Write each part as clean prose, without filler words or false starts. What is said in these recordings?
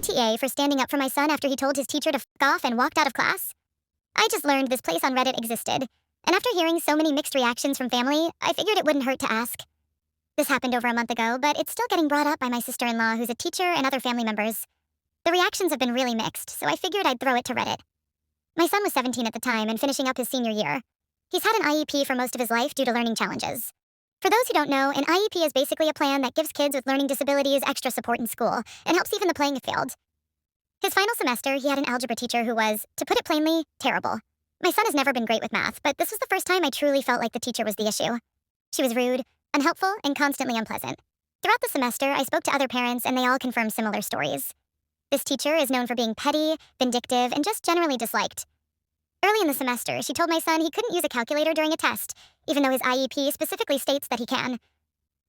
TA for standing up for my son after he told his teacher to f off and walked out of class? I just learned this place on Reddit existed, and after hearing so many mixed reactions from family, I figured it wouldn't hurt to ask. This happened over a month ago, but it's still getting brought up by my sister-in-law, who's a teacher, and other family members. The reactions have been really mixed, so I figured I'd throw it to Reddit. My son was 17 at the time and finishing up his senior year. He's had an IEP for most of his life due to learning challenges. For those who don't know, an IEP is basically a plan that gives kids with learning disabilities extra support in school and helps even the playing field. His final semester, he had an algebra teacher who was, to put it plainly, terrible. My son has never been great with math, but this was the first time I truly felt like the teacher was the issue. She was rude, unhelpful, and constantly unpleasant. Throughout the semester, I spoke to other parents and they all confirmed similar stories. This teacher is known for being petty, vindictive, and just generally disliked. Early in the semester, she told my son he couldn't use a calculator during a test, even though his IEP specifically states that he can.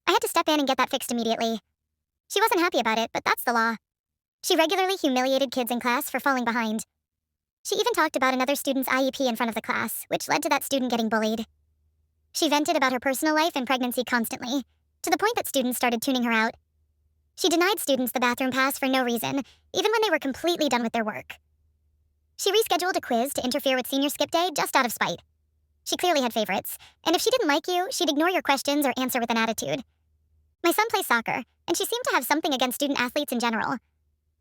I had to step in and get that fixed immediately. She wasn't happy about it, but that's the law. She regularly humiliated kids in class for falling behind. She even talked about another student's IEP in front of the class, which led to that student getting bullied. She vented about her personal life and pregnancy constantly, to the point that students started tuning her out. She denied students the bathroom pass for no reason, even when they were completely done with their work. She rescheduled a quiz to interfere with senior skip day just out of spite. She clearly had favorites, and if she didn't like you, she'd ignore your questions or answer with an attitude. My son plays soccer, and she seemed to have something against student athletes in general.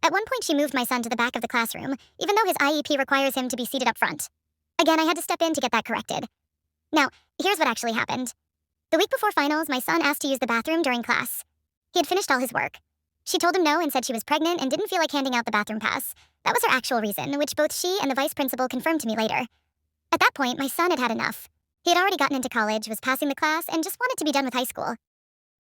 At one point, she moved my son to the back of the classroom, even though his IEP requires him to be seated up front. Again, I had to step in to get that corrected. Now, here's what actually happened. The week before finals, my son asked to use the bathroom during class. He had finished all his work. She told him no and said she was pregnant and didn't feel like handing out the bathroom pass. That was her actual reason, which both she and the vice principal confirmed to me later. At that point, my son had had enough. He had already gotten into college, was passing the class, and just wanted to be done with high school.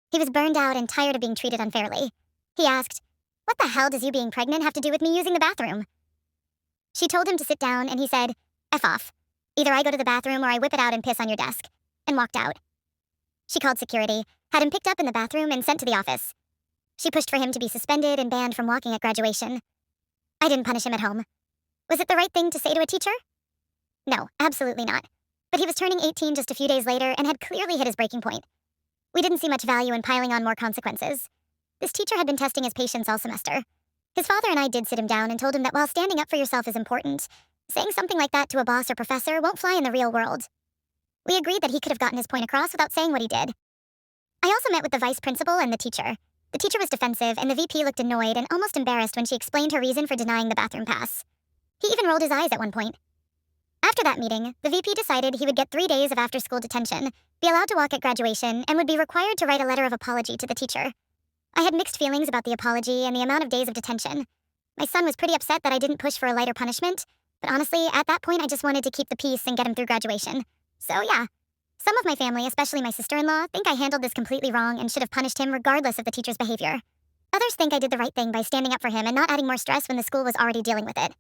He was burned out and tired of being treated unfairly. He asked, "What the hell does you being pregnant have to do with me using the bathroom?" She told him to sit down, and he said, "F off. Either I go to the bathroom or I whip it out and piss on your desk," and walked out. She called security, had him picked up in the bathroom and sent to the office. She pushed for him to be suspended and banned from walking at graduation. I didn't punish him at home. Was it the right thing to say to a teacher? No, absolutely not. But he was turning 18 just a few days later and had clearly hit his breaking point. We didn't see much value in piling on more consequences. This teacher had been testing his patience all semester. His father and I did sit him down and told him that while standing up for yourself is important, saying something like that to a boss or professor won't fly in the real world. We agreed that he could have gotten his point across without saying what he did. I also met with the vice principal and the teacher. The teacher was defensive, and the VP looked annoyed and almost embarrassed when she explained her reason for denying the bathroom pass. He even rolled his eyes at one point. After that meeting, the VP decided he would get 3 days of after-school detention, be allowed to walk at graduation, and would be required to write a letter of apology to the teacher. I had mixed feelings about the apology and the amount of days of detention. My son was pretty upset that I didn't push for a lighter punishment, but honestly, at that point I just wanted to keep the peace and get him through graduation. So yeah. Some of my family, especially my sister-in-law, think I handled this completely wrong and should have punished him regardless of the teacher's behavior. Others think I did the right thing by standing up for him and not adding more stress when the school was already dealing with it.